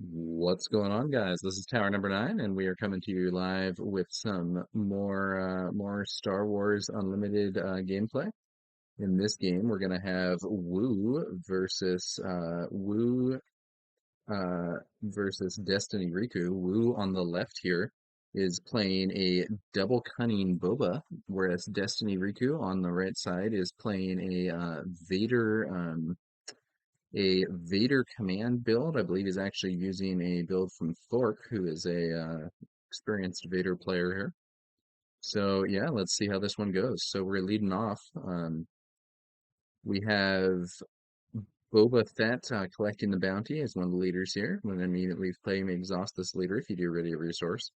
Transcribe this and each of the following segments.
What's going on, guys? This is Tower number 9, and we are coming to you live with some more Star Wars Unlimited gameplay. In this game, we're gonna have Woo versus DestinyRiku. Woo on the left here is playing a double Cunning Boba, whereas DestinyRiku on the right side is playing a Vader command build. I believe he's actually using a build from Thork, who is a experienced Vader player here. So yeah, let's see how this one goes. So we're leading off. We have Boba Fett collecting the bounty as one of the leaders here. When immediately play, you may exhaust this leader if you do ready a resource.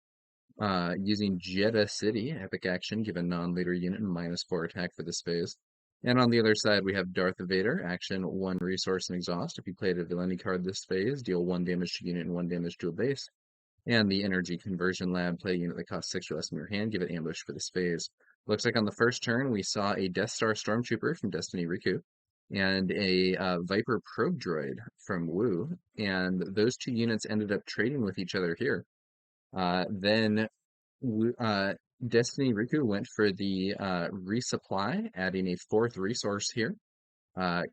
Using Jeddah City, epic action, give a non-leader unit -4 attack for this phase. And on the other side, we have Darth Vader, action, 1 resource and exhaust. If you played a villainy card this phase, deal 1 damage to unit and 1 damage to a base. And the Energy Conversion Lab, play a unit that costs 6 or less in your hand, give it ambush for this phase. Looks like on the first turn, we saw a Death Star Stormtrooper from DestinyRiku and a Viper Probe Droid from Woo. And those two units ended up trading with each other here. Then DestinyRiku went for the resupply, adding a 4th resource here.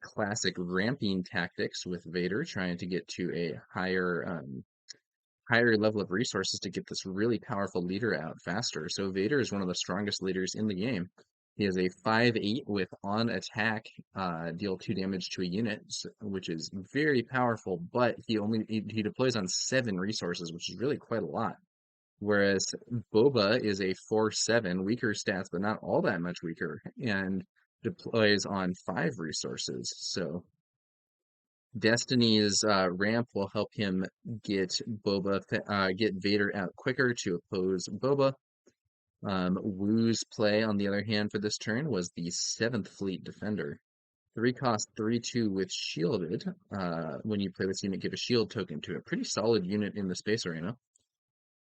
Classic ramping tactics with Vader, trying to get to a higher level of resources to get this really powerful leader out faster. So Vader is one of the strongest leaders in the game. He has a 5/8 with on attack, deal 2 damage to a unit, which is very powerful, but he deploys on 7 resources, which is really quite a lot. Whereas Boba is a 4/7, weaker stats, but not all that much weaker, and deploys on 5 resources. So Destiny's ramp will help him get get Vader out quicker to oppose Boba. Woo's play, on the other hand, for this turn was the 7th Fleet Defender. 3 cost 3/2 with shielded. When you play this unit, give a shield token to it. Pretty solid unit in the space arena.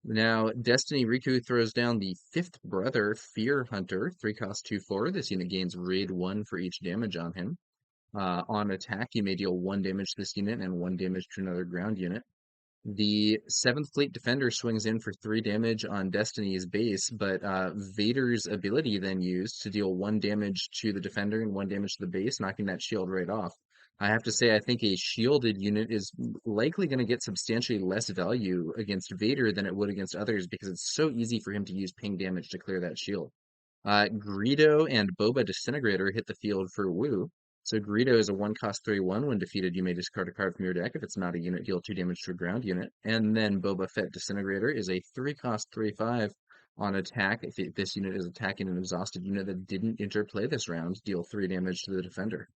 Now, DestinyRiku throws down the 5th Brother, Fear Hunter, 3 cost 2/4. This unit gains raid 1 for each damage on him. On attack, you may deal 1 damage to this unit and 1 damage to another ground unit. The 7th Fleet Defender swings in for 3 damage on Destiny's base, but Vader's ability then used to deal 1 damage to the Defender and 1 damage to the base, knocking that shield right off. I have to say, I think a shielded unit is likely going to get substantially less value against Vader than it would against others because it's so easy for him to use ping damage to clear that shield. Greedo and Boba Disintegrator hit the field for Woo. So Greedo is a 1 cost 3/1. When defeated, you may discard a card from your deck. If it's not a unit, deal 2 damage to a ground unit. And then Boba Fett Disintegrator is a 3 cost 3/5 on attack. If this unit is attacking an exhausted unit that didn't interplay this round, deal 3 damage to the defender.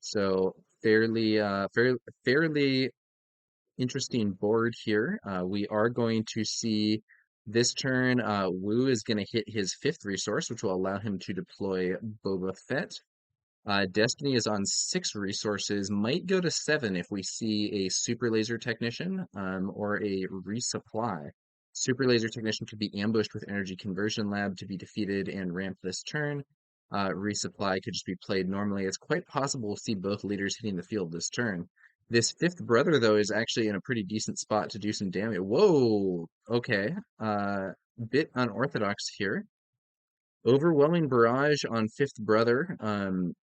So fairly interesting board here. We are going to see this turn. Woo is going to hit his 5th resource, which will allow him to deploy Boba Fett. Destiny is on 6 resources, might go to 7 if we see a Super Laser Technician or a resupply. Super Laser Technician could be ambushed with Energy Conversion Lab to be defeated and ramp this turn. Resupply could just be played normally. It's quite possible we'll see both leaders hitting the field this turn. This 5th brother, though, is actually in a pretty decent spot to do some damage. Whoa! Okay. Bit unorthodox here. Overwhelming barrage on 5th brother. I'm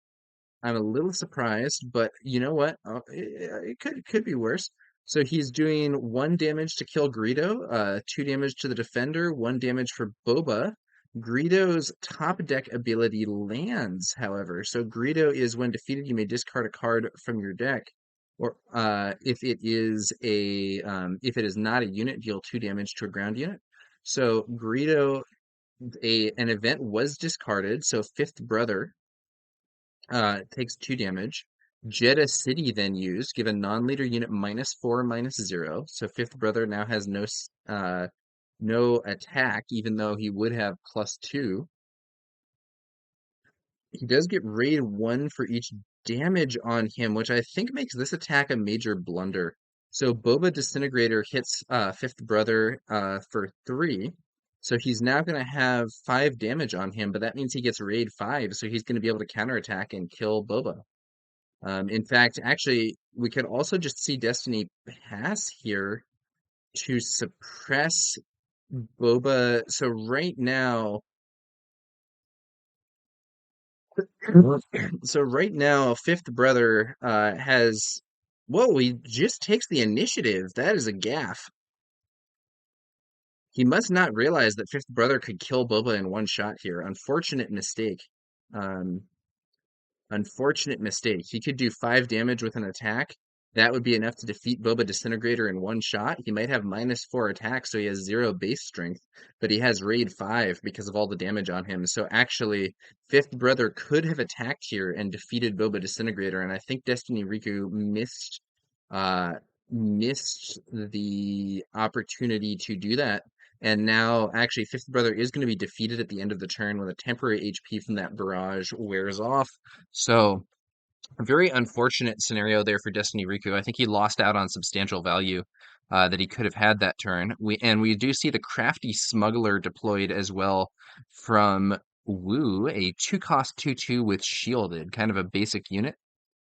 a little surprised, but you know what? It could be worse. So he's doing 1 damage to kill Greedo, 2 damage to the defender, 1 damage for Boba. Greedo's top deck ability lands, however. So Greedo is, when defeated, you may discard a card from your deck. Or if it is not a unit, deal 2 damage to a ground unit. So Greedo, an event was discarded. So 5th brother takes 2 damage. Jeddah City then used, give a non-leader unit -4/-0. So 5th brother now has no attack, even though he would have +2. He does get raid 1 for each damage on him, which I think makes this attack a major blunder. So Boba Disintegrator hits 5th brother for 3. So he's now going to have 5 damage on him, but that means he gets raid 5, so he's going to be able to counterattack and kill Boba. In fact, actually, we could also just see Destiny pass here to suppress Boba. So right now, Fifth Brother has. Whoa, he just takes the initiative. That is a gaffe. He must not realize that Fifth Brother could kill Boba in one shot here. Unfortunate mistake. Um, Unfortunate mistake. He could do 5 damage with an attack. That would be enough to defeat Boba Disintegrator in one shot. He might have -4 attack, so he has 0 base strength, but he has raid 5 because of all the damage on him. So actually, Fifth Brother could have attacked here and defeated Boba Disintegrator, and I think Destiny Riku uh missed the opportunity to do that. And now, actually, Fifth Brother is going to be defeated at the end of the turn when the temporary HP from that barrage wears off. So, a very unfortunate scenario there for Destiny Riku. I think he lost out on substantial value that he could have had that turn. We do see the crafty smuggler deployed as well from Wu, a 2-cost 2/2 with shielded, kind of a basic unit,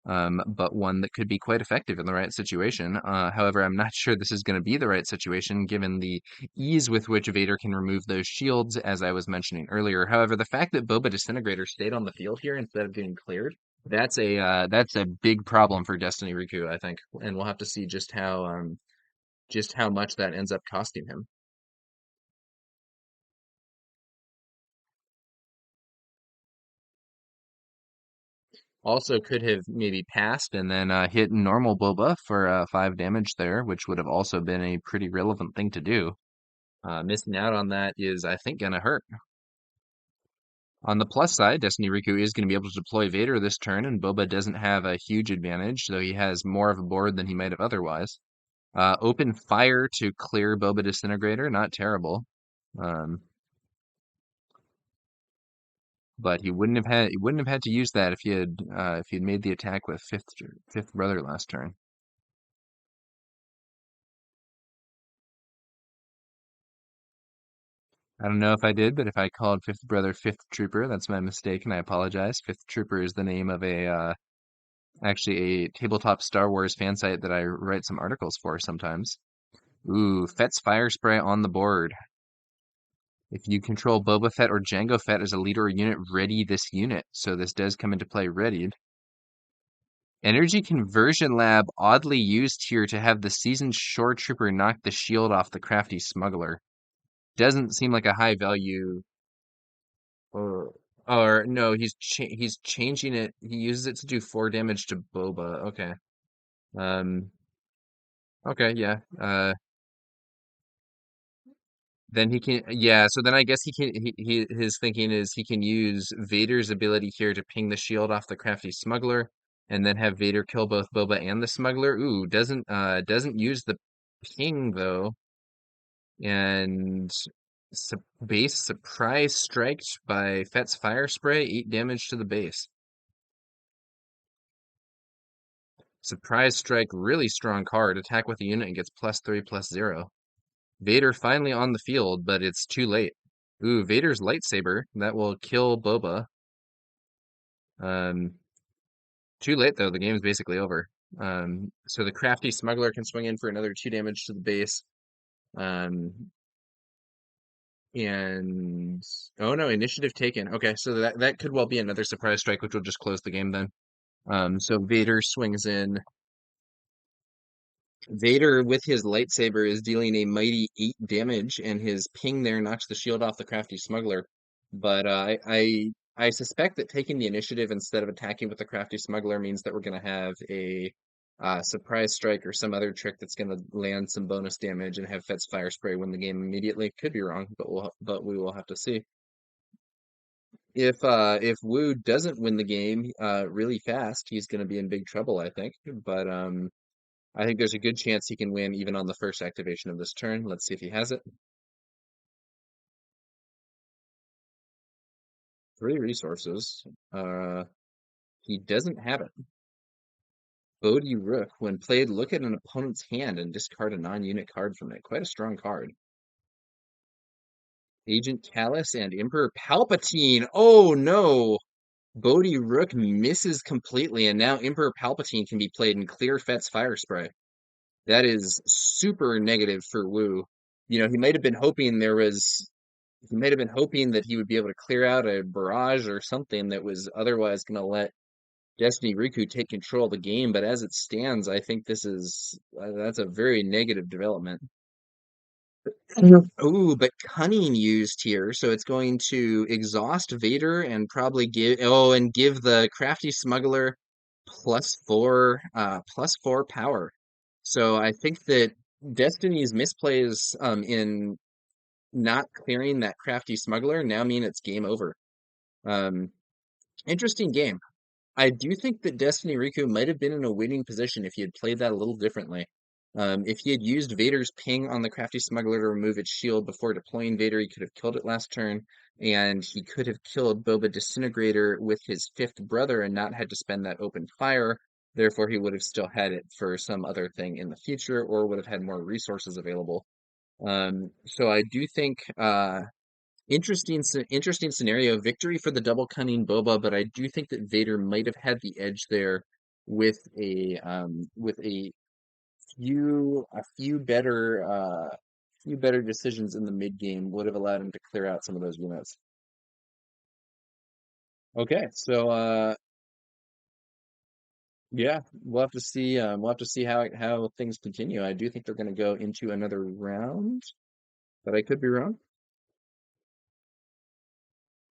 but one that could be quite effective in the right situation. However, I'm not sure this is going to be the right situation given the ease with which Vader can remove those shields, as I was mentioning earlier. However, the fact that Boba Disintegrator stayed on the field here instead of getting cleared, that's a big problem for Destiny Riku, I think, and we'll have to see just how much that ends up costing him. Also, could have maybe passed and then hit normal Boba for 5 damage there, which would have also been a pretty relevant thing to do. Missing out on that is, I think, gonna hurt. On the plus side, Destiny Riku is going to be able to deploy Vader this turn, and Boba doesn't have a huge advantage, though he has more of a board than he might have otherwise. Open fire to clear Boba Disintegrator, not terrible. Um, but he wouldn't have had to use that if he had made the attack with fifth brother last turn. I don't know if I did, but if I called fifth brother fifth trooper, that's my mistake, and I apologize. Fifth trooper is the name of actually a tabletop Star Wars fan site that I write some articles for sometimes. Ooh, Fett's Fire Spray on the board. If you control Boba Fett or Jango Fett as a leader or unit, ready this unit. So this does come into play readied. Energy Conversion Lab oddly used here to have the seasoned shore trooper knock the shield off the crafty smuggler. Doesn't seem like a high value. Or no, he's changing it. He uses it to do 4 damage to Boba. Okay. Um. Okay. Yeah. Then he can, yeah, so then I guess his thinking is he can use Vader's ability here to ping the shield off the crafty smuggler and then have Vader kill both Boba and the smuggler. Ooh, doesn't use the ping though. And base surprise strike by Fett's fire spray, 8 damage to the base. Surprise strike, really strong card. Attack with the unit and gets +3/+0. Vader finally on the field, but it's too late. Ooh, Vader's lightsaber. That will kill Boba. Um, Too late though. The game's basically over. So the crafty smuggler can swing in for another 2 damage to the base. Um, and oh no, initiative taken. Okay, so that could well be another surprise strike, which will just close the game then. So Vader swings in. Vader with his lightsaber is dealing a mighty 8 damage, and his ping there knocks the shield off the crafty smuggler. But I suspect that taking the initiative instead of attacking with the crafty smuggler means that we're going to have a surprise strike or some other trick that's going to land some bonus damage and have Fett's fire spray win the game immediately. Could be wrong, but we will have to see. If Wu doesn't win the game really fast, he's going to be in big trouble, I think. But I think there's a good chance he can win even on the first activation of this turn. Let's see if he has it. 3 resources. He doesn't have it. Bodhi Rook. When played, look at an opponent's hand and discard a non-unit card from it. Quite a strong card. Agent Callus and Emperor Palpatine. Oh no! Bodhi Rook misses completely, and now Emperor Palpatine can be played in Clear Fett's Fire Spray. That is super negative for Wu. You know, he might have been hoping that he would be able to clear out a barrage or something that was otherwise going to let Destiny Riku take control of the game. But as it stands, I think that's a very negative development. Ooh, but cunning used here, so it's going to exhaust Vader and probably give the crafty smuggler plus four power. So I think that Destiny's misplays in not clearing that crafty smuggler now mean it's game over. Um, Interesting game. I do think that Destiny Riku might have been in a winning position if he had played that a little differently. If he had used Vader's ping on the crafty smuggler to remove its shield before deploying Vader, he could have killed it last turn, and he could have killed Boba Disintegrator with his fifth brother and not had to spend that open fire. Therefore, he would have still had it for some other thing in the future, or would have had more resources available. So I do think interesting scenario. Victory for the double cunning Boba, but I do think that Vader might have had the edge there with a few better decisions in the mid game would have allowed him to clear out some of those units. Okay, so yeah, we'll have to see how things continue. I do think they're going to go into another round, but I could be wrong.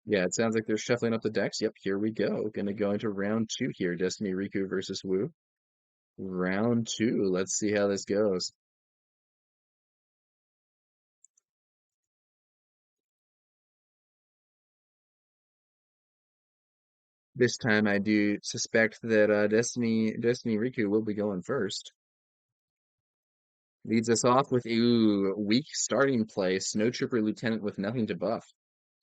Yeah, it sounds like they're shuffling up the decks. Yep, here we go. Gonna go into round two here. Destiny Riku versus Wu. Round two. Let's see how this goes. This time I do suspect that Destiny Riku will be going first. Leads us off with weak starting play. Snow Trooper Lieutenant with nothing to buff.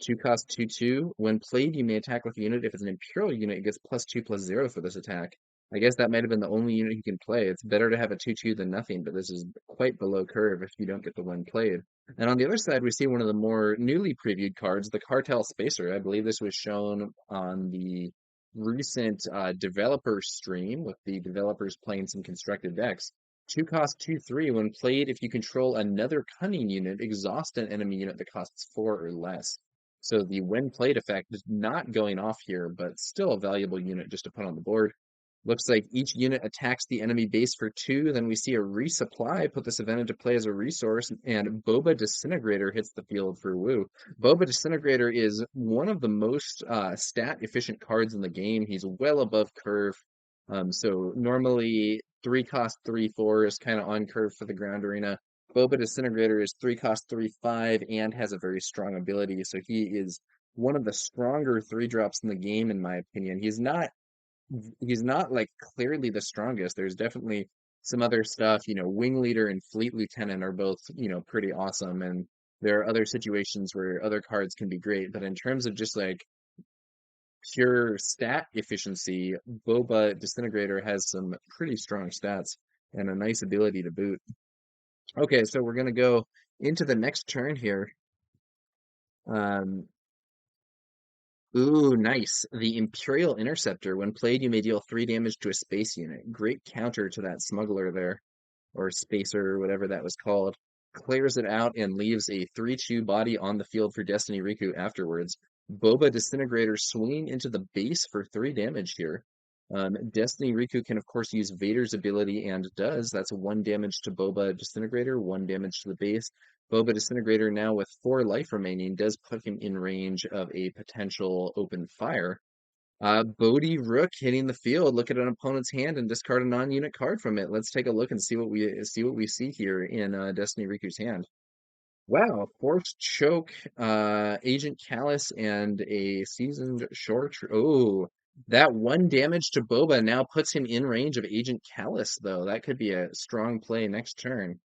2 cost 2/2. When played, you may attack with a unit. If it's an Imperial unit, it gets +2/+0 for this attack. I guess that might have been the only unit he can play. It's better to have a 2/2 than nothing, but this is quite below curve if you don't get the one played. And on the other side, we see one of the more newly previewed cards, the Cartel Spacer. I believe this was shown on the recent developer stream with the developers playing some constructed decks. 2 cost 2/3. When played, if you control another cunning unit, exhaust an enemy unit that costs 4 or less. So the when played effect is not going off here, but still a valuable unit just to put on the board. Looks like each unit attacks the enemy base for 2. Then we see a resupply put this event into play as a resource, and Boba Disintegrator hits the field for Wu. Boba Disintegrator is one of the most stat efficient cards in the game. He's well above curve. So normally 3 cost 3/4 is kind of on curve for the ground arena. Boba Disintegrator is 3 cost 3/5 and has a very strong ability. So he is one of the stronger 3 drops in the game, in my opinion. He's not like clearly the strongest. There's definitely some other stuff, Wing Leader and Fleet Lieutenant are both, pretty awesome. And there are other situations where other cards can be great. But in terms of just like pure stat efficiency, Boba Disintegrator has some pretty strong stats and a nice ability to boot. Okay, so we're gonna go into the next turn here. Um, Ooh, nice. The Imperial Interceptor. When played, you may deal 3 damage to a space unit. Great counter to that smuggler there, or spacer, or whatever that was called. Clears it out and leaves a 3/2 body on the field for Destiny Riku afterwards. Boba Disintegrator swinging into the base for 3 damage here. Destiny Riku can, of course, use Vader's ability and does. That's 1 damage to Boba Disintegrator, 1 damage to the base. Boba Disintegrator now with 4 life remaining does put him in range of a potential open fire. Bodhi Rook hitting the field. Look at an opponent's hand and discard a non-unit card from it. Let's take a look and see what we see here in Destiny Riku's hand. Wow, Force Choke, Agent Callus, and a Seasoned Short. Oh, that 1 damage to Boba now puts him in range of Agent Callus, though. That could be a strong play next turn.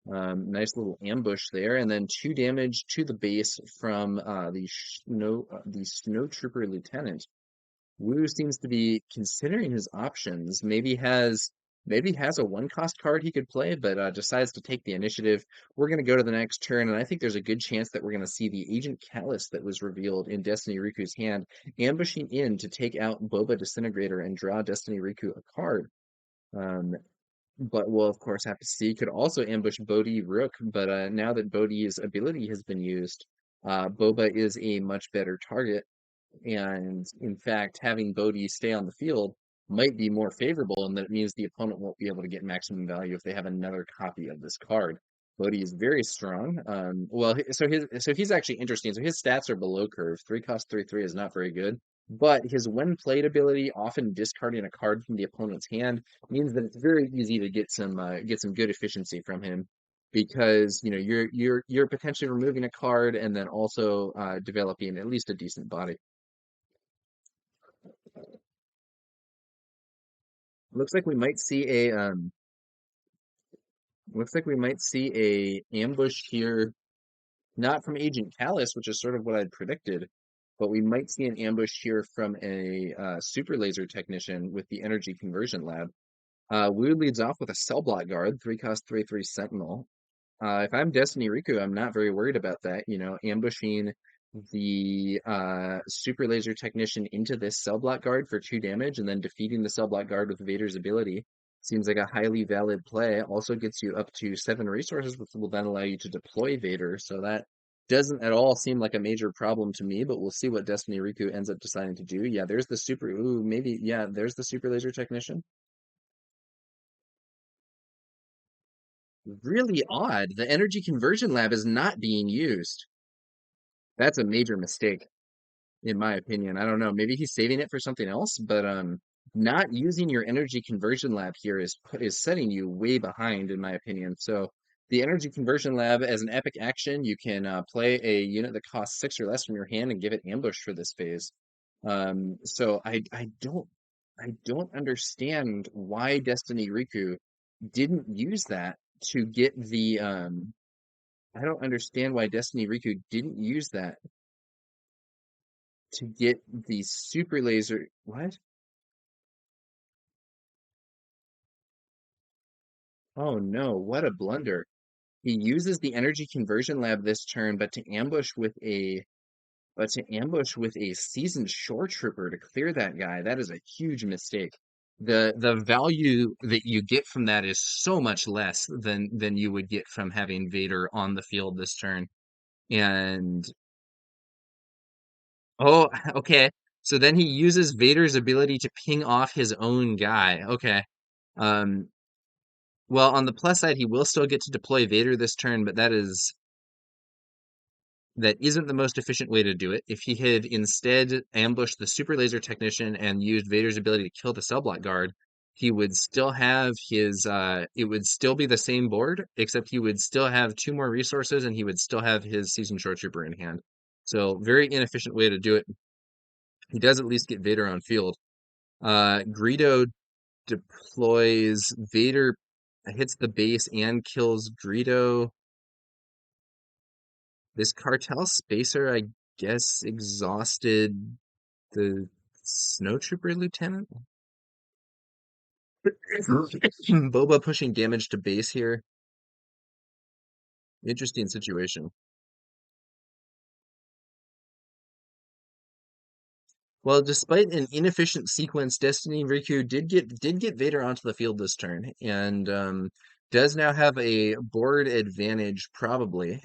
Nice little ambush there, and then 2 damage to the base from the Snow Trooper Lieutenant. Wu seems to be considering his options. Maybe has maybe has a one cost card he could play, but decides to take the initiative. We're going to go to the next turn, and I think there's a good chance that we're going to see the Agent Callus that was revealed in Destiny Riku's hand, ambushing in to take out Boba Disintegrator and draw Destiny Riku a card. Um, but we'll of course have to see. Could also ambush Bodhi Rook, but now that Bodhi's ability has been used, Boba is a much better target. And in fact, having Bodhi stay on the field might be more favorable, and that it means the opponent won't be able to get maximum value if they have another copy of this card. Bodhi is very strong. So he's actually interesting. So his stats are below curve. 3 cost 3/3 is not very good, but his when played ability, often discarding a card from the opponent's hand, means that it's very easy to get some good efficiency from him because you're potentially removing a card and then also developing at least a decent body. Looks like we might see a looks like we might see a ambush here, not from Agent Callus, which is sort of what I'd predicted, but we might see an ambush here from a super laser technician with the energy conversion lab. Wu leads off with a cell block guard, 3 cost 3/3 sentinel. If I'm Destiny Riku, I'm not very worried about that. Ambushing the super laser technician into this cell block guard for 2 damage and then defeating the cell block guard with Vader's ability seems like a highly valid play. Also gets you up to 7 resources, which will then allow you to deploy Vader. So that doesn't at all seem like a major problem to me, but we'll see what Destiny Riku ends up deciding to do. Yeah, there's the super, ooh, maybe, yeah, there's the super laser technician. Really odd. The energy conversion lab is not being used. That's a major mistake, in my opinion. I don't know. Maybe he's saving it for something else, but not using your energy conversion lab here is setting you way behind, in my opinion. So the energy conversion lab, as an epic action, you can play a unit that costs 6 or less from your hand and give it ambush for this phase. So I don't understand why Destiny Riku didn't use that to get the I don't understand why Destiny Riku didn't use that to get the super laser. What? Oh no, what a blunder. He uses the energy conversion lab this turn, but to ambush with a seasoned shore trooper to clear that guy, that is a huge mistake. The value that you get from that is so much less than you would get from having Vader on the field this turn. And oh, okay. So then he uses Vader's ability to ping off his own guy. Okay. Um, well, on the plus side, he will still get to deploy Vader this turn, but that isn't the most efficient way to do it. If he had instead ambushed the super laser technician and used Vader's ability to kill the cell block guard, he would still have his it would still be the same board, except he would still have 2 more resources and he would still have his seasoned short trooper in hand. So very inefficient way to do it. He does at least get Vader on field. Greedo deploys Vader, hits the base and kills Greedo. This cartel spacer, I guess, exhausted the snowtrooper lieutenant. Boba pushing damage to base here. Interesting situation. Well, despite an inefficient sequence, Destiny Riku did get Vader onto the field this turn, and does now have a board advantage. Probably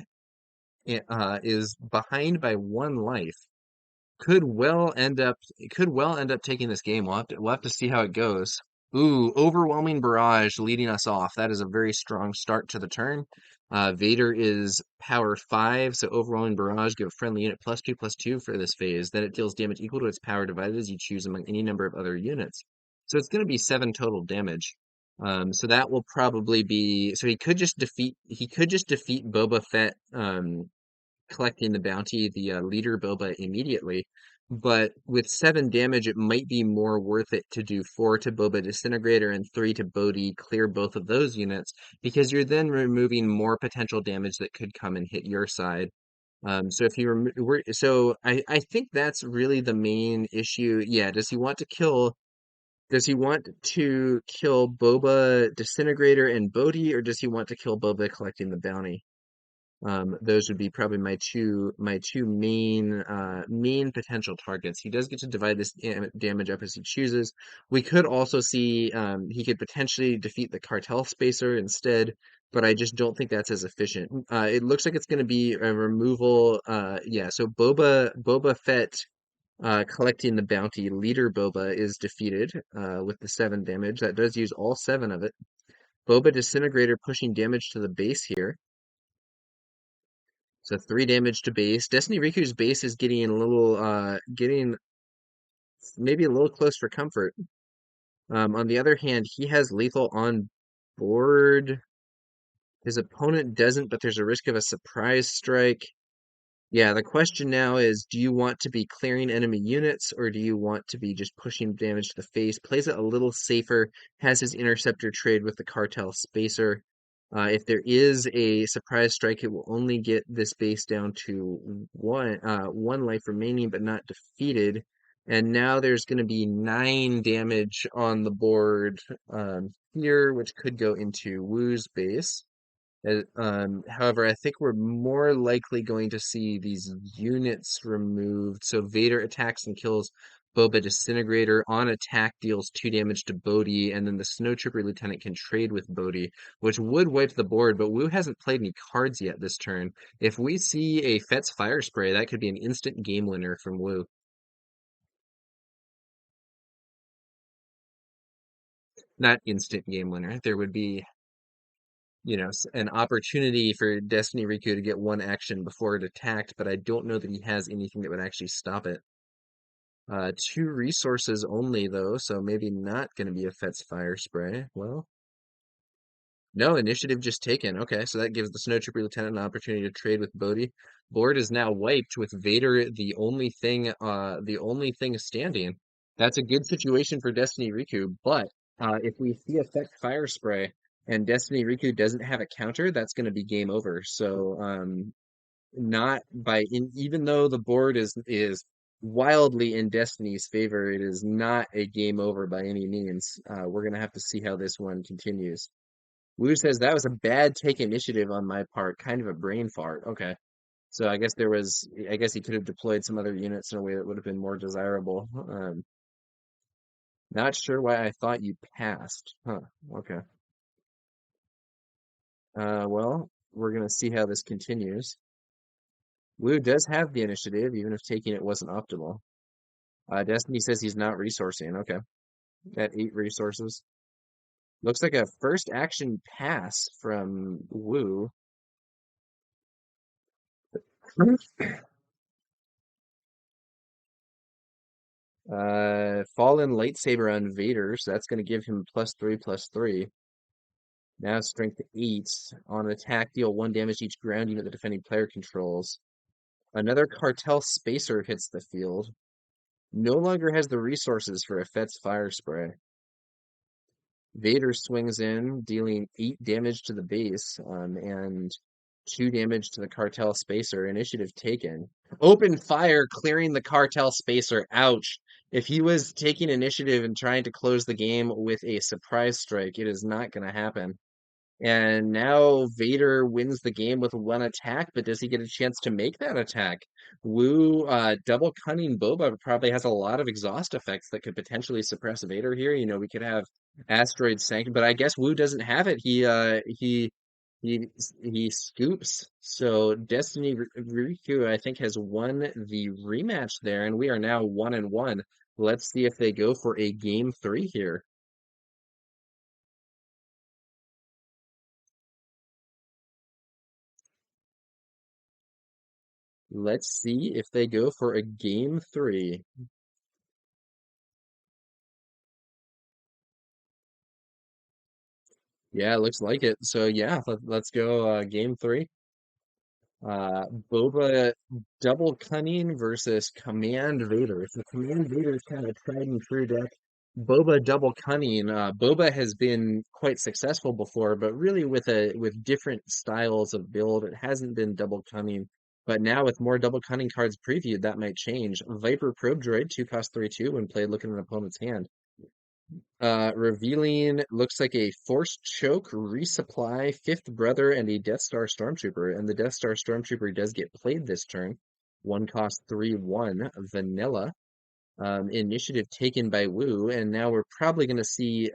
is behind by 1 life. Could well end up taking this game. We'll have to see how it goes. Ooh, overwhelming barrage leading us off. That is a very strong start to the turn. Vader is power 5, so overwhelming barrage give a friendly unit +2/+2 for this phase. Then it deals damage equal to its power divided as you choose among any number of other units. So it's going to be 7 total damage. So that will probably be. So he could just defeat Boba Fett. Collecting the bounty, the leader Boba immediately. But with 7 damage, it might be more worth it to do 4 to Boba Disintegrator and 3 to Bodhi, clear both of those units, because you're then removing more potential damage that could come and hit your side. So if you so I think that's really the main issue. Yeah, does he want to kill Does he want to kill Boba Disintegrator and Bodhi, or does he want to kill Boba collecting the bounty? Those would be probably my two main potential targets. He does get to divide this damage up as he chooses. We could also see he could potentially defeat the cartel spacer instead, but I just don't think that's as efficient. It looks like it's going to be a removal. Yeah, so Boba Fett collecting the bounty. Leader Boba is defeated with the 7 damage. That does use all 7 of it. Boba Disintegrator pushing damage to the base here. So 3 damage to base. Destiny Riku's base is getting a little, getting maybe a little close for comfort. On the other hand, he has lethal on board. His opponent doesn't, but there's a risk of a surprise strike. Yeah, the question now is, do you want to be clearing enemy units or do you want to be just pushing damage to the face? Plays it a little safer, has his interceptor trade with the cartel spacer. If there is a surprise strike, it will only get this base down to one life remaining, but not defeated. And now there's going to be 9 damage on the board here, which could go into Wu's base. However, I think we're more likely going to see these units removed. So Vader attacks and kills Boba Disintegrator. On attack, deals 2 damage to Bodhi, and then the Snow Trooper Lieutenant can trade with Bodhi, which would wipe the board, but Wu hasn't played any cards yet this turn. If we see a Fett's Fire Spray, that could be an instant game winner from Wu. Not instant game winner. There would be an opportunity for Destiny Riku to get one action before it attacked, but I don't know that he has anything that would actually stop it. 2 resources only though, so maybe not going to be a Fett's Fire Spray. Well, no, initiative just taken. Okay, so that gives the Snow Trooper Lieutenant an opportunity to trade with Bodhi. Board is now wiped with Vader the only thing standing. That's a good situation for Destiny Riku, but if we see a Fett's Fire Spray and Destiny Riku doesn't have a counter, that's going to be game over. So not by even though the board is wildly in Destiny's favor, it is not a game over by any means. We're gonna have to see how this one continues. Wu says that was a bad take initiative on my part, kind of a brain fart. Okay. So I guess he could have deployed some other units in a way that would have been more desirable. Not sure why I thought you passed. Huh. Okay. Well, we're gonna see how this continues. Wu does have the initiative, even if taking it wasn't optimal. Destiny says he's not resourcing. Okay. At 8 resources. Looks like a first action pass from Wu. Fallen lightsaber on Vader, so that's going to give him +3/+3. Now strength 8. On attack, deal 1 damage to each ground unit the defending player controls. Another cartel spacer hits the field. No longer has the resources for a Fett's Fire Spray. Vader swings in, dealing 8 damage to the base, and 2 damage to the cartel spacer. Initiative taken. Open fire, clearing the cartel spacer. Ouch. If he was taking initiative and trying to close the game with a surprise strike, it is not going to happen. And now Vader wins the game with 1 attack, but does he get a chance to make that attack? Wu, double Cunning Boba probably has a lot of exhaust effects that could potentially suppress Vader here. We could have Asteroid Sanction, but I guess Wu doesn't have it. He he scoops. So Destiny Riku, I think, has won the rematch there, and we are now 1-1. Let's see if they go for a game 3 here. Let's see if they go for a game 3. Yeah, looks like it. So yeah, let's go game 3. Boba double cunning versus Command Vader. So Command Vader is kind of a tried and true deck. Boba double cunning. Boba has been quite successful before, but really with different styles of build, it hasn't been double cunning. But now with more double cunning cards previewed, that might change. Viper Probe Droid, 2 cost 3/2 when played, look at an opponent's hand. Revealing looks like a Force Choke, Resupply, Fifth Brother, and a Death Star Stormtrooper. And the Death Star Stormtrooper does get played this turn. One cost 3/1, Vanilla. Initiative taken by Woo, and now we're probably going to see.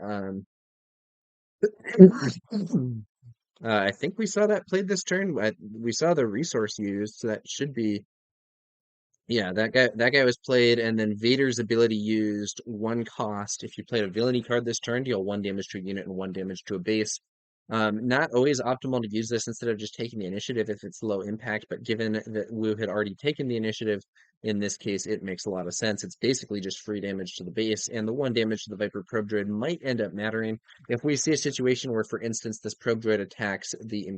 I think we saw that played this turn. We saw the resource used, so that should be yeah, that guy was played, and then Vader's ability used one cost. If you played a villainy card this turn, deal one damage to a unit and one damage to a base. Not always optimal to use this instead of just taking the initiative if it's low impact, but given that Wu had already taken the initiative, in this case, it makes a lot of sense. It's basically just free damage to the base, and the one damage to the Viper Probe Droid might end up mattering. If we see a situation where, for instance, this Probe Droid attacks the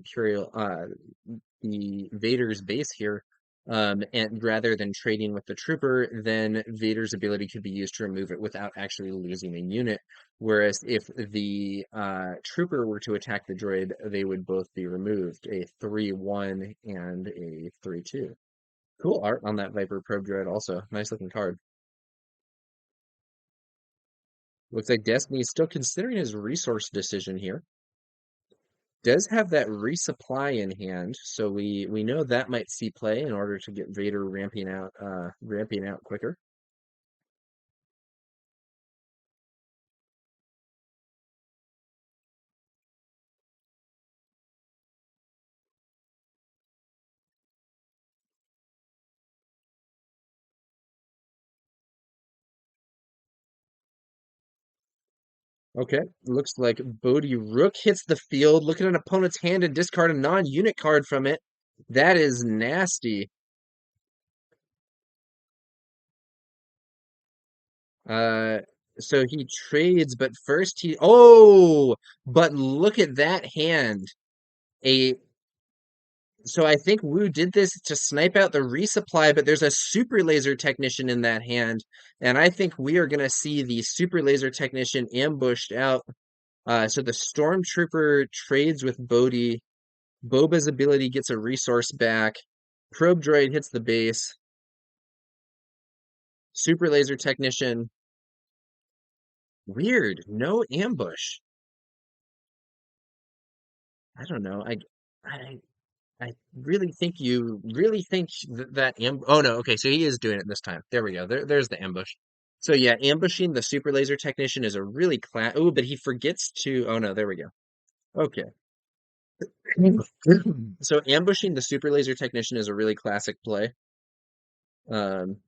Vader's base here, and rather than trading with the trooper, then Vader's ability could be used to remove it without actually losing a unit. Whereas if the trooper were to attack the droid, they would both be removed, a 3/1 and a 3/2. Cool art on that Viper Probe droid also. Nice looking card. Looks like Destiny is still considering his resource decision here. Does have that resupply in hand, so we know that might see play in order to get Vader ramping out quicker. Okay, looks like Bodhi Rook hits the field. Look at an opponent's hand and discard a non-unit card from it. That is nasty. Uh, so he trades, but first but look at that hand. A So I think Wu did this to snipe out the resupply, but there's a super laser technician in that hand, and I think we are gonna see the super laser technician ambushed out. So the stormtrooper trades with Bodhi. Boba's ability gets a resource back. Probe droid hits the base. Super laser technician. Weird. No ambush. I don't know. I I really think you really think that oh no, okay, so he is doing it this time. There we go. There's the ambush. So yeah, ambushing the super laser technician is a really oh, but he forgets to oh no, there we go. Okay. So ambushing the super laser technician is a really classic play. Um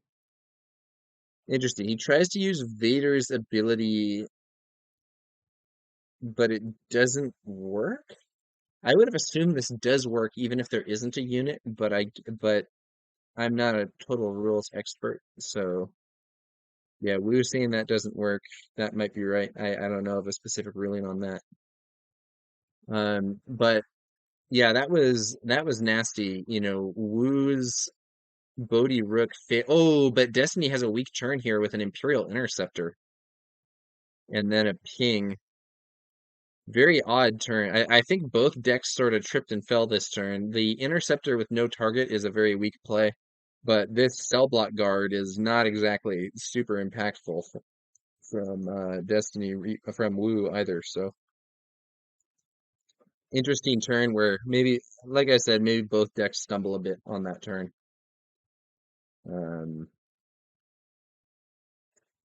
Interesting. He tries to use Vader's ability, but it doesn't work. I would have assumed this does work even if there isn't a unit, but I'm not a total rules expert, so yeah, we were saying that doesn't work. That might be right. I don't know of a specific ruling on that. But yeah, that was nasty. Woo's Bodhi Rook fit. Oh, but Destiny has a weak turn here with an Imperial Interceptor and then a ping. Very odd turn. I think both decks sort of tripped and fell this turn. The Interceptor with no target is a very weak play, but this cell block guard is not exactly super impactful from from Woo either. So interesting turn where maybe, like I said, maybe both decks stumble a bit on that turn. Um,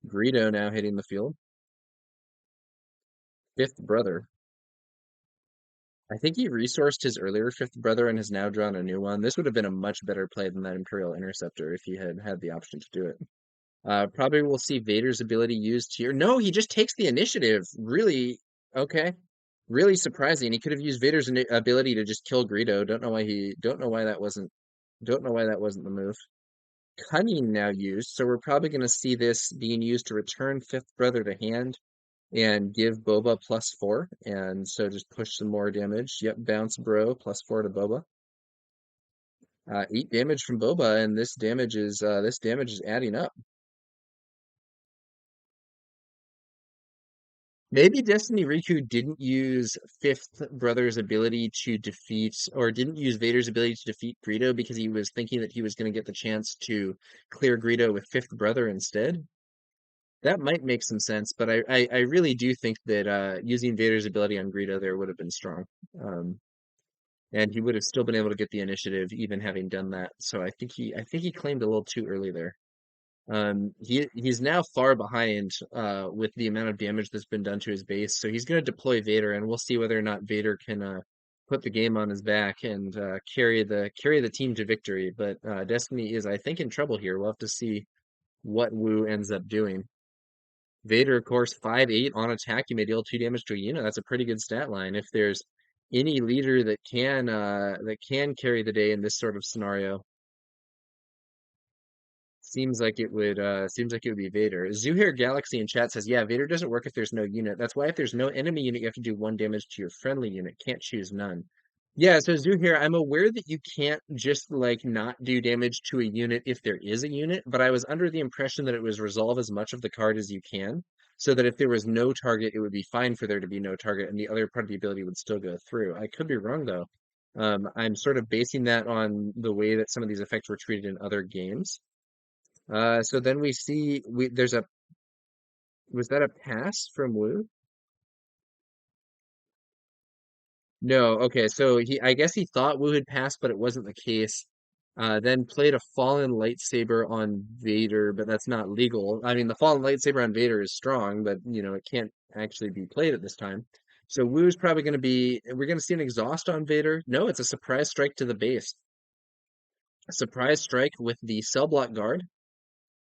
Greedo now hitting the field. Fifth brother. I think he resourced his earlier fifth brother and has now drawn a new one. This would have been a much better play than that Imperial Interceptor if he had had the option to do it. Probably we'll see Vader's ability used here. No, he just takes the initiative. Really, okay. Really surprising. He could have used Vader's ability to just kill Greedo. Don't know why that wasn't the move. Cunning now used, so we're probably going to see this being used to return fifth brother to hand and give Boba +4, and so just push some more damage. Yep, bounce bro, +4 to Boba. 8 damage from Boba, and this damage is adding up. Maybe DestinyRiku didn't use Fifth Brother's ability to defeat, or didn't use Vader's ability to defeat Greedo because he was thinking that he was going to get the chance to clear Greedo with Fifth Brother instead. That might make some sense, but I really do think that using Vader's ability on Greedo there would have been strong. Um, and he would have still been able to get the initiative even having done that. So I think he claimed a little too early there. He's now far behind with the amount of damage that's been done to his base. So he's going to deploy Vader, and we'll see whether or not Vader can put the game on his back and carry the team to victory. But Destiny is, I think, in trouble here. We'll have to see what Wu ends up doing. Vader, of course, 5'8" on attack. You may deal 2 damage to a unit. That's a pretty good stat line. If there's any leader that can carry the day in this sort of scenario, seems like it would be Vader. Zuhair Galaxy in chat says, yeah, Vader doesn't work if there's no unit. That's why if there's no enemy unit, you have to do 1 damage to your friendly unit. Can't choose none. Yeah, so Zuhair, I'm aware that you can't just like not do damage to a unit if there is a unit, but I was under the impression that it was resolve as much of the card as you can, so that if there was no target, it would be fine for there to be no target, and the other part of the ability would still go through. I could be wrong though. I'm sort of basing that on the way that some of these effects were treated in other games. So then we see there's a was that a pass from Wu? No, okay, so I guess he thought Wu had passed, but it wasn't the case. Then played a fallen lightsaber on Vader, but that's not legal. I mean, the fallen lightsaber on Vader is strong, but it can't actually be played at this time. So Wu's probably going to be. We're going to see an exhaust on Vader. No, it's a surprise strike to the base. A surprise strike with the cell block guard.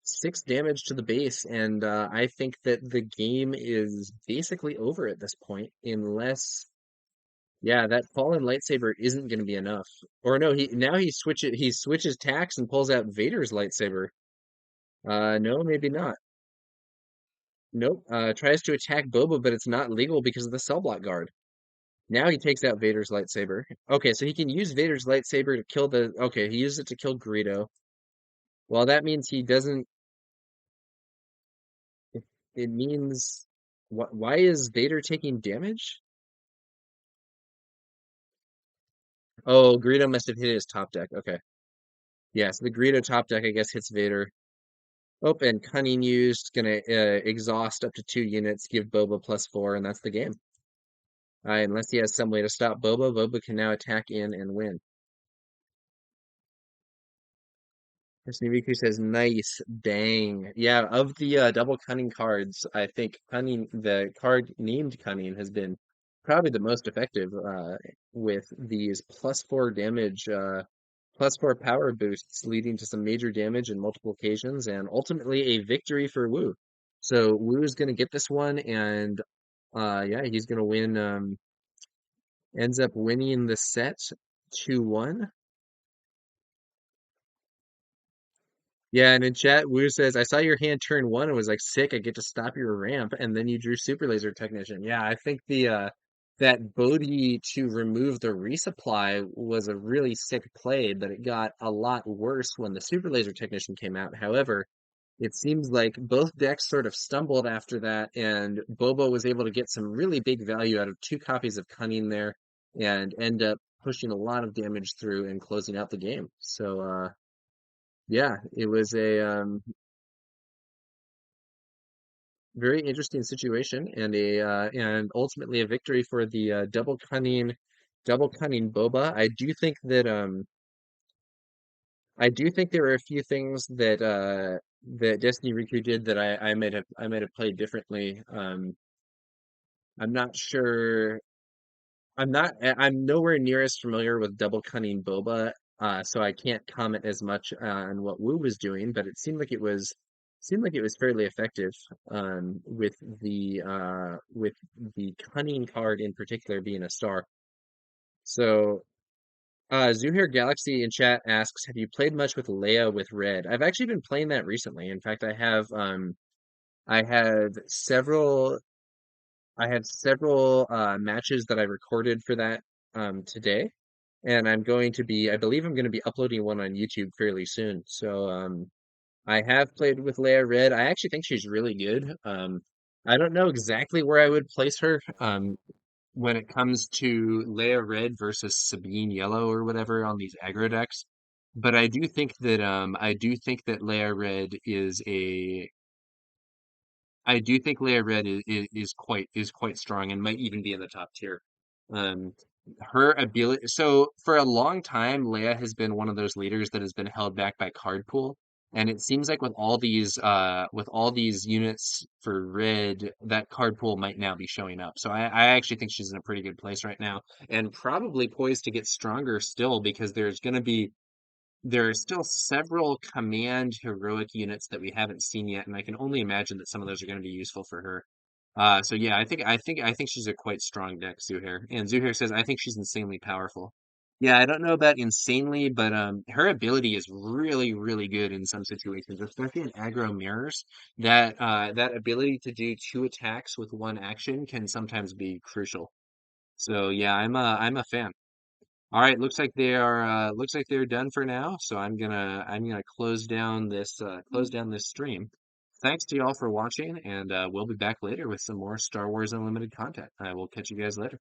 6 damage to the base, and I think that the game is basically over at this point, unless, yeah, that fallen lightsaber isn't going to be enough. Or no, he switches tacks and pulls out Vader's lightsaber. No, maybe not. Nope. Tries to attack Boba, but it's not legal because of the cell block guard. Now he takes out Vader's lightsaber. Okay, so he can use Vader's lightsaber to kill the. Okay, he used it to kill Greedo. Well, that means he doesn't. It means why is Vader taking damage? Oh, Greedo must have hit his top deck. Okay. Yeah, so the Greedo top deck, I guess, hits Vader. Oh, and Cunning used, gonna exhaust up to 2 units, give Boba +4, and that's the game. Unless he has some way to stop Boba, Boba can now attack in and win. DestinyRiku says, nice, dang. Yeah, of the double Cunning cards, I think the card named Cunning has been probably the most effective with these +4 damage, +4 power boosts, leading to some major damage in multiple occasions, and ultimately a victory for Wu. So Wu's gonna get this one, and yeah, he's gonna win. Ends up winning the set 2-1. Yeah, and in chat, Wu says, I saw your hand turn one and was like, sick, I get to stop your ramp, and then you drew Super Laser Technician. Yeah, I think the that Bodhi to remove the resupply was a really sick play, but it got a lot worse when the Super Laser Technician came out. However, it seems like both decks sort of stumbled after that, and Bobo was able to get some really big value out of 2 copies of Cunning there and end up pushing a lot of damage through and closing out the game. So yeah, it was a very interesting situation and a and ultimately a victory for the double cunning Boba. I do think there were a few things that Destiny Riku did that I might have played differently. I'm not sure. I'm nowhere near as familiar with double cunning Boba, so I can't comment as much on what Wu was doing, but it seemed like it was fairly effective with the cunning card in particular being a star. So Zuhair Galaxy in chat asks, have you played much with Leia with red? I've actually been playing that recently. In fact, I had several matches that I recorded for that today, and I believe I'm going to be uploading one on YouTube fairly soon. So I have played with Leia Red. I actually think she's really good. I don't know exactly where I would place her when it comes to Leia Red versus Sabine Yellow or whatever on these aggro decks. But I do think that Leia Red is I do think Leia Red is quite strong and might even be in the top tier. Um, her ability. So for a long time, Leia has been one of those leaders that has been held back by card pool, and it seems like with all these units for Red, that card pool might now be showing up. So I actually think she's in a pretty good place right now, and probably poised to get stronger still because there are still several command heroic units that we haven't seen yet, and I can only imagine that some of those are going to be useful for her. So yeah, I think she's a quite strong deck, Zuhair. And Zuhair says I think she's insanely powerful. Yeah, I don't know about insanely, but her ability is really, really good in some situations, especially in aggro mirrors. That ability to do two attacks with one action can sometimes be crucial. So yeah, I'm a fan. All right, looks like they're done for now. So I'm gonna close down this stream. Thanks to y'all for watching, and we'll be back later with some more Star Wars Unlimited content. I will catch you guys later.